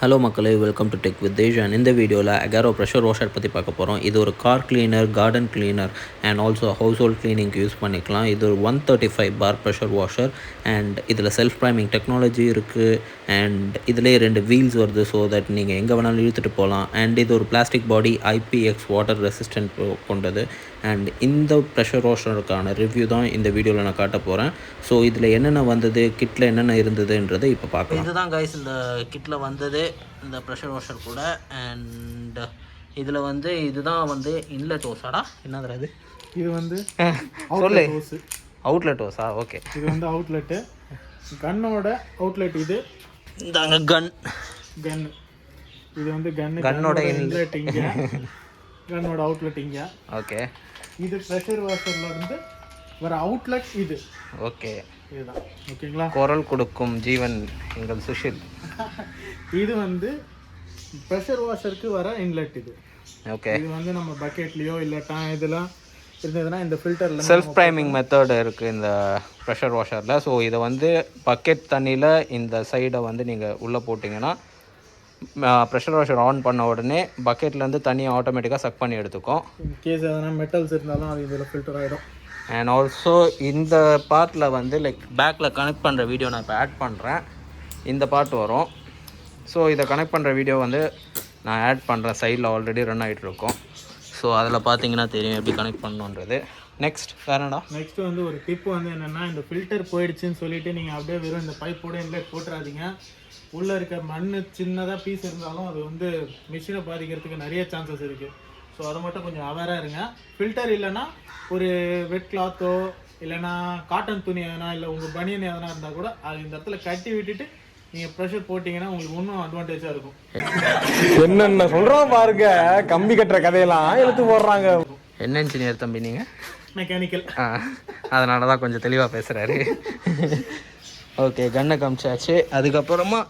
Hello Makkale, welcome to Tech with Deja. And in the video la Agaro pressure washer பத்தி பார்க்க போறோம். இது ஒரு car cleaner, garden cleaner and also household cleaning use பண்ணிக்கலாம். இது ஒரு 135 bar pressure washer and இதுல self priming technology இருக்கு and இதுலயே ரெண்டு wheels வருது so that நீங்க எங்க வேணாலும் இழுத்துட்டு போலாம். and இது ஒரு plastic body IPX water resistant கொண்டது. and இந்த pressure washerக்கான ரிவ்யூ தான் இந்த வீடியோல நான் காட்ட போறேன். ஸோ இதில் என்னென்ன வந்தது, கிட்டில் என்னென்ன இருந்ததுன்றதை இப்போ பார்க்கலாம். இதுதான் கைஸ் இந்த கிட்டில் வந்தது, இந்த ப்ரெஷர் வாஷர் கூட. அண்ட் இதில் வந்து இதுதான் வந்து இன்லெட் ஓஸாடா என்னதுடா இது? இது வந்து சொல்லு, அவுட்லெட் ஓஸா? ஓகே, இது வந்து அவுட்லெட்டு, கன்னோட அவுட்லெட். இது இந்தாங்க கன். இது வந்து கன்னோட இன்லெட் இங்கே, கன்னோட அவுட்லெட் இங்கே. ஓகே, இது ப்ரெஷர் வாஷர்ல இருந்து வர அவுட்லெட் இது. ஓகே, இதுதான். ஓகேங்களா? குரல் கொடுக்கும் ஜீவன் எங்கள் சுஷில். இது வந்து ப்ரெஷர் வாஷருக்கு வர இன்லெட் இது. ஓகே, இது வந்து நம்ம பக்கெட்லேயோ இல்லை இதெல்லாம் இருந்ததுன்னா இந்த ஃபில்டரில் செல்ஃப் ப்ரைமிங் மெத்தட் இருக்குது இந்த ப்ரெஷர் வாஷரில். ஸோ இதை வந்து பக்கெட் தண்ணியில் இந்த சைடை வந்து நீங்கள் உள்ளே போட்டிங்கன்னா ப்ரெஷர் வாஷர் ஆன் பண்ண உடனே பக்கெட்லேருந்து தண்ணியை ஆட்டோமேட்டிக்காக சக் பண்ணி எடுத்துக்கும். இன்கேஸ் எதனா மெட்டல்ஸ் இருந்தாலும் அது இதில் ஃபில்டர் ஆகிடும். அண்ட் ஆல்சோ இந்த பார்ட்டில் வந்து லைக் பேக்கில் கனெக்ட் பண்ணுற வீடியோ நான் இப்போ ஆட் பண்ணுறேன். இந்த பார்ட் வரும். ஸோ இதை கனெக்ட் பண்ணுற வீடியோ வந்து நான் ஆட் பண்ணுறேன். சைடில் ஆல்ரெடி ரன் ஆகிட்டுருக்கோம். ஸோ அதில் பார்த்தீங்கன்னா தெரியும் எப்படி கனெக்ட் பண்ணணுன்றது. நெக்ஸ்ட் வேறடா? நெக்ஸ்ட்டு வந்து ஒரு டிப் வந்து என்னென்னா, இந்த ஃபில்டர் போயிடுச்சுன்னு சொல்லிவிட்டு நீங்கள் அப்படியே வெறும் இந்த பைப்போட இன்லெட் போட்டுறாதீங்க. உள்ளே இருக்க மண் சின்னதாக பீஸ் இருந்தாலும் அது வந்து மிஷினை பாதிக்கிறதுக்கு நிறைய சான்சஸ் இருக்குது. ஸோ அதை மட்டும் கொஞ்சம் அவேராக இருங்க. ஃபில்டர் இல்லைன்னா ஒரு வெட் கிளாத்தோ இல்லைனா காட்டன் துணி எதனா இல்லை உங்கள் பனியன் எதனா இருந்தால் கூட அது இந்த இடத்துல கட்டி விட்டுட்டு நீங்கள் ப்ரெஷர் போட்டிங்கன்னா உங்களுக்கு இன்னும் அட்வான்டேஜாக இருக்கும். என்னென்ன சொல்கிறோம் பாருங்க, கம்பி கட்டுற கதையெல்லாம் எடுத்து போடுறாங்க. என்ன இன்ஜினியர் தம்பி நீங்கள்? மெக்கானிக்கல். அதனால தான் கொஞ்சம் தெளிவாக பேசுகிறாரு. ஓகே, கன்னை காமிச்சாச்சு. அதுக்கப்புறமா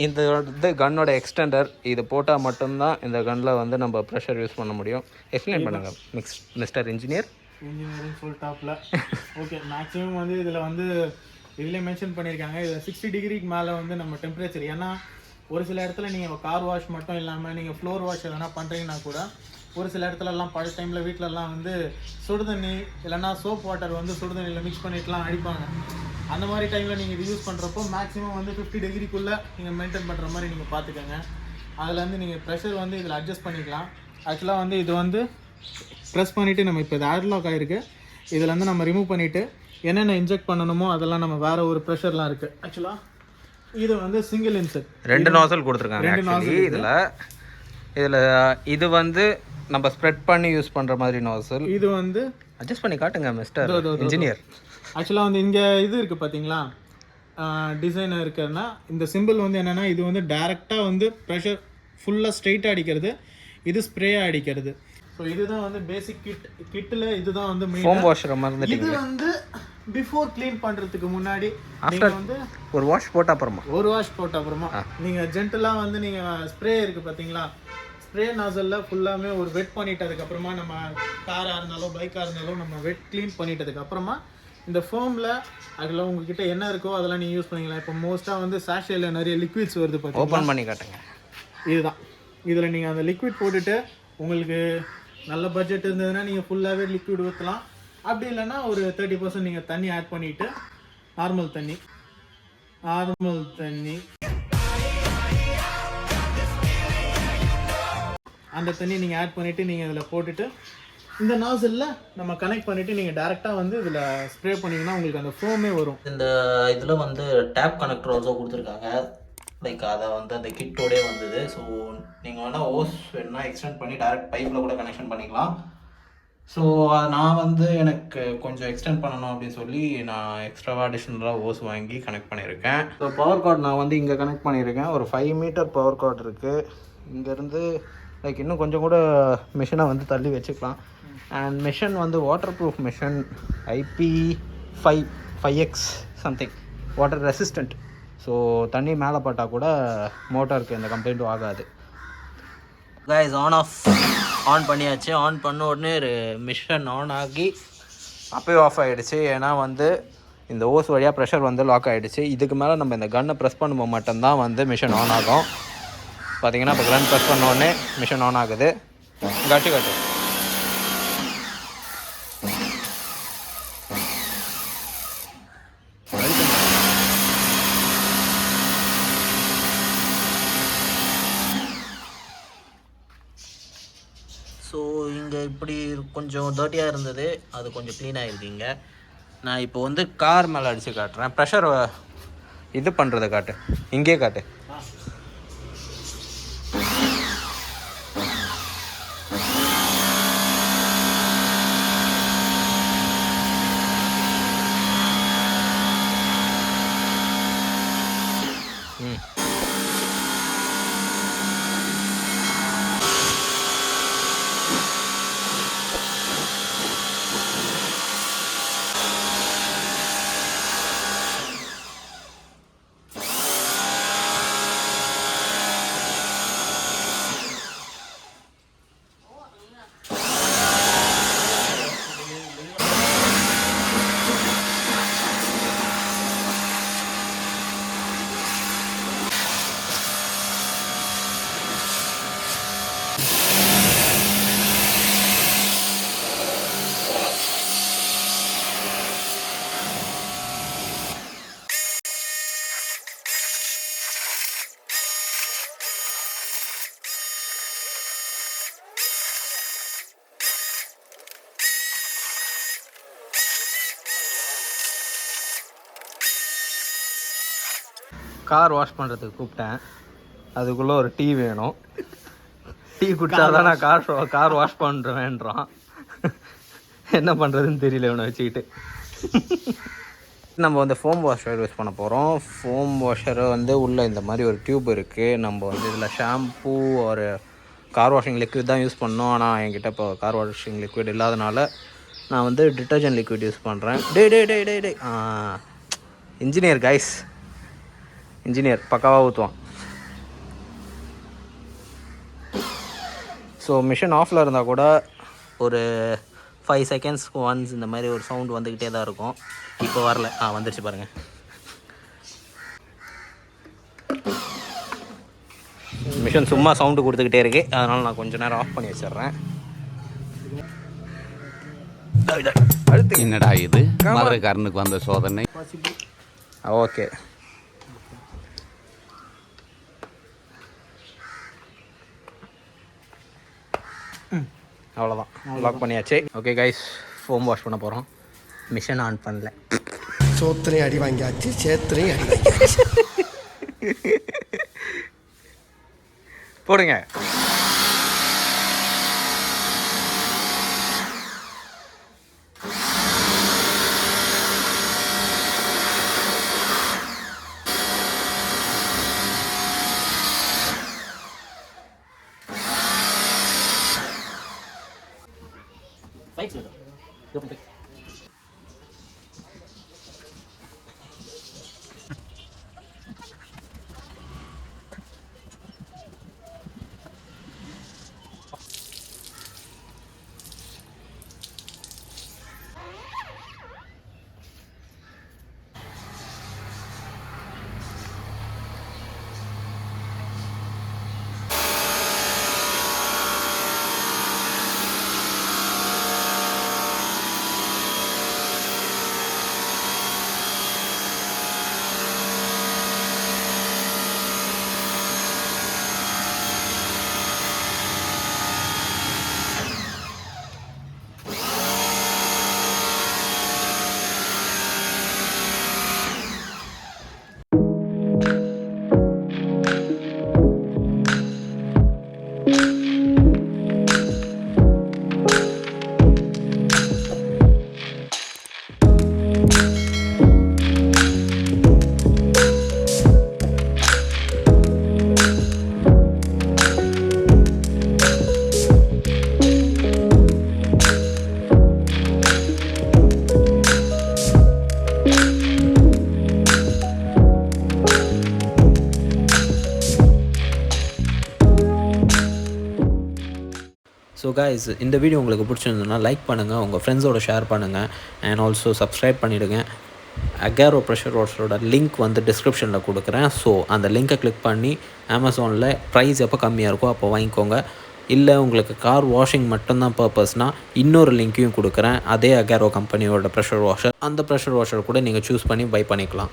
இந்த இது கன்னோட எக்ஸ்டெண்டர். இது போட்டால் மட்டும்தான் இந்த கன்னில் வந்து நம்ம ப்ரெஷர் யூஸ் பண்ண முடியும். எக்ஸ்பிளைன் பண்ணுங்கள் மிஸ்டர் இன்ஜினியரிங் ஃபுல் டாப்பில். ஓகே, மேக்ஸிமம் வந்து இதில் வந்து இதிலே மென்ஷன் பண்ணியிருக்காங்க, இது 60 டிகிரிக்கு மேலே வந்து நம்ம டெம்பரேச்சர். ஏன்னா ஒரு சில இடத்துல நீங்கள் கார் வாஷ் மட்டும் இல்லாமல் நீங்கள் ஃப்ளோர் வாஷ் எதனா பண்ணுறீங்கன்னா கூட ஒரு சில இடத்துலலாம் பழைய டைமில் வீட்டிலலாம் வந்து சுடுதண்ணி இல்லைனா சோப் வாட்டர் வந்து சுடுதண்ணியில் மிக்ஸ் பண்ணிட்டுலாம் அடிப்பாங்க. அந்த மாதிரி டைமில் நீங்கள் இது யூஸ் பண்ணுறப்போ மேக்ஸிமம் வந்து 50 டிகிரிக்குள்ளே நீங்கள் மெயின்டைன் பண்ணுற மாதிரி நீங்கள் பார்த்துக்கோங்க. அதில் வந்து நீங்கள் ப்ரெஷர் வந்து இதில் அட்ஜஸ்ட் பண்ணிக்கலாம். ஆக்சுவலாக வந்து இது வந்து ப்ரெஸ் பண்ணிவிட்டு நம்ம இப்போ இது ஏர்லாக் ஆகிருக்கு. இதில் வந்து நம்ம ரிமூவ் பண்ணிவிட்டு என்னென்ன இன்ஜெக்ட் பண்ணணுமோ அதெல்லாம் நம்ம வேறு ஒரு ப்ரெஷர்லாம் இருக்குது. ஆக்சுவலாக இது வந்து சிங்கிள் இன்செட், 2 நாசல் கொடுத்துருக்காங்க. இதில் இது வந்து நம்ம ஸ்ப்ரெட் பண்ணி யூஸ் பண்ணுற மாதிரி நாசல். இது வந்து அட்ஜஸ்ட் பண்ணி காட்டுங்க மிஸ்டர் இன்ஜினியர். ஆக்சுவலாக வந்து இங்கே இது இருக்குது பார்த்தீங்களா, டிசைன் இருக்குன்னா இந்த சிம்பிள் வந்து என்னென்னா இது வந்து டைரெக்டாக வந்து ப்ரெஷர் ஃபுல்லாக ஸ்ட்ரெயிட்டாக அடிக்கிறது, இது ஸ்ப்ரேயாக அடிக்கிறது. ஸோ இதுதான் வந்து பேசிக் கிட்டில் இதுதான் வந்து ஃபோம் வாஷர் மாதிரி. இது வந்து பிஃபோர் க்ளீன் பண்ணுறதுக்கு முன்னாடி நீங்கள் வந்து ஒரு வாஷ் போட்ட அப்புறமா நீங்கள் ஜென்டலாக வந்து நீங்கள் ஸ்ப்ரே இருக்குது பார்த்தீங்களா, ஸ்ப்ரே நாசலில் ஃபுல்லாமே ஒரு வெட் பண்ணிட்டதுக்கப்புறமா நம்ம காராக இருந்தாலும் பைக்காக இருந்தாலும் நம்ம வெட் க்ளீன் பண்ணிட்டதுக்கப்புறமா இந்த ஃபோமில் அதில் உங்ககிட்ட என்ன இருக்கோ அதெல்லாம் நீங்கள் யூஸ் பண்ணிக்கலாம். இப்போ மோஸ்ட்டாக வந்து சாஷேல நிறைய லிக்விட்ஸ் வருது, பார்த்தீங்கன்னா ஓப்பன் பண்ணி காட்டுங்க. இதுதான். இதில் நீங்கள் அந்த லிக்விட் போட்டுட்டு உங்களுக்கு நல்ல பட்ஜெட் இருந்ததுன்னா நீங்கள் ஃபுல்லாகவே லிக்விட் ஊற்றலாம். அப்படி இல்லைன்னா ஒரு 30% நீங்கள் தண்ணி ஆட் பண்ணிவிட்டு நார்மல் தண்ணி அந்த தண்ணி நீங்கள் ஆட் பண்ணிவிட்டு நீங்கள் இதில் போட்டுட்டு இந்த நாசலில் நம்ம கனெக்ட் பண்ணிவிட்டு நீங்கள் டேரெக்டாக வந்து இதில் ஸ்ப்ரே பண்ணிங்கன்னா உங்களுக்கு அந்த ஃபோமே வரும். இந்த இதில் வந்து டேப் கனெக்டர் ஆல்சோ கொடுத்துருக்காங்க. லைக் அதை வந்து அந்த கிட்டோடே வந்தது. ஸோ நீங்கள் வேணால் ஓஸ் வேணால் எக்ஸ்டெண்ட் பண்ணி டேரெக்ட் பைப்பில் கூட கனெக்ஷன் பண்ணிக்கலாம். ஸோ நான் வந்து எனக்கு கொஞ்சம் எக்ஸ்டெண்ட் பண்ணணும் அப்படின்னு சொல்லி நான் எக்ஸ்ட்ராவாக அடிஷ்னலாக ஓஸ் வாங்கி கனெக்ட் பண்ணியிருக்கேன். ஸோ பவர் கார்டு நான் வந்து இங்கே கனெக்ட் பண்ணியிருக்கேன். ஒரு 5 மீட்டர் பவர் கார்டு இருக்குது. இங்கேருந்து லைக் இன்னும் கொஞ்சம் கூட மிஷினை வந்து தள்ளி வச்சுக்கலாம். அண்ட் மிஷின் வந்து water proof machine, IP5X something, water resistant. So தண்ணி மேலே பட்டால் கூட மோட்டருக்கு எந்த கம்ப்ளைண்ட்டும் ஆகாது. கைஸ் ஆன் பண்ணியாச்சு. ஆன் பண்ண உடனே மிஷின் ஆன் ஆகி அப்போயே ஆஃப் ஆகிடுச்சு. ஏன்னா வந்து இந்த ஓஸ் வழியாக ப்ரெஷர் வந்து லாக் ஆகிடுச்சு. இதுக்கு மேலே நம்ம இந்த கன்னை ப்ரெஸ் பண்ணும்போது மட்டும்தான் வந்து மிஷின் ஆன் ஆகும். பார்த்தீங்கன்னா இப்போ கிரண்ட் ப்ரெஸ் பண்ண உடனே மிஷின் ஆன் ஆகுது. காட்டு ஸோ இங்கே இப்படி கொஞ்சம் டர்ட்டியாக இருந்தது, அது கொஞ்சம் க்ளீனாக இருக்குங்க. நான் இப்போ வந்து கார் மேலே அடித்து காட்டுறேன். ப்ரெஷர் இது பண்ணுறதை காட்டு, இங்கே காட்டு. கார் வாஷ் பண்ணுறதுக்கு கூப்பிட்டேன், அதுக்குள்ளே ஒரு டீ வேணும். டீ குடித்தா தான் நான் கார் வாஷ் பண்ணுறேன்றான். என்ன பண்ணுறதுன்னு தெரியல இவனை வச்சுக்கிட்டு. நம்ம வந்து ஃபோம் வாஷர் யூஸ் பண்ண போகிறோம். ஃபோம் வாஷரை வந்து உள்ளே இந்த மாதிரி ஒரு டியூப் இருக்குது. நம்ம வந்து இதில் ஷாம்பூ ஒரு கார் வாஷிங் லிக்விட் தான் யூஸ் பண்ணோம். ஆனால் என்கிட்ட இப்போ கார் வாஷிங் லிக்விட் இல்லாதனால நான் வந்து டிட்டர்ஜென்ட் லிக்விட் யூஸ் பண்ணுறேன். டே இன்ஜினியர் கைஸ், இன்ஜினியர் பக்காவாக ஊற்றுவான். ஸோ மிஷின் ஆஃபில் இருந்தால் கூட ஒரு 5 செகண்ட்ஸ்க்கு ஒன்ஸ் இந்த மாதிரி ஒரு சவுண்ட் வந்துக்கிட்டே தான் இருக்கும். இப்போ வரல, வந்துடுச்சு பாருங்கள். மிஷின் சும்மா சவுண்டு கொடுத்துக்கிட்டே இருக்கு, அதனால் நான் கொஞ்சம் நேரம் ஆஃப் பண்ணி வச்சிடுறேன். அடுத்து என்னடா இது மதுரைக்காரனுக்கு வந்த சோதனை. ஓகே, அவ்வளோதான், லாக் பண்ணியாச்சு. ஓகே கைஸ், ஃபோம் வாஷ் பண்ண போகிறோம். மிஷின் ஆன் பண்ணல, சோத்திரையும் அடி வாங்கியாச்சு, சேத்திரையும் அடி வாங்கியாச்சு. போடுங்க. ஸோ கைஸ், இந்த வீடியோ உங்களுக்கு பிடிச்சிருந்ததுன்னா லைக் பண்ணுங்கள், உங்கள் ஃப்ரெண்ட்ஸோட ஷேர் பண்ணுங்கள், அண்ட் ஆல்சோ சப்ஸ்கிரைப் பண்ணிவிடுங்க. அகாரோ ப்ரெஷர் வாஷரோட லிங்க் வந்து டிஸ்கிரிப்ஷனில் கொடுக்குறேன். ஸோ அந்த லிங்க்கை கிளிக் பண்ணி அமேசானில் ப்ரைஸ் எப்போ கம்மியாக இருக்கோ அப்போ வாங்கிக்கோங்க. இல்லை உங்களுக்கு கார் வாஷிங் மட்டும்தான் பர்பஸ்னால் இன்னொரு லிங்க்கையும் கொடுக்குறேன். அதே அகாரோ கம்பெனியோட ப்ரெஷர் வாஷர், அந்த ப்ரெஷர் வாஷர் கூட நீங்கள் சூஸ் பண்ணி பை பண்ணிக்கலாம்.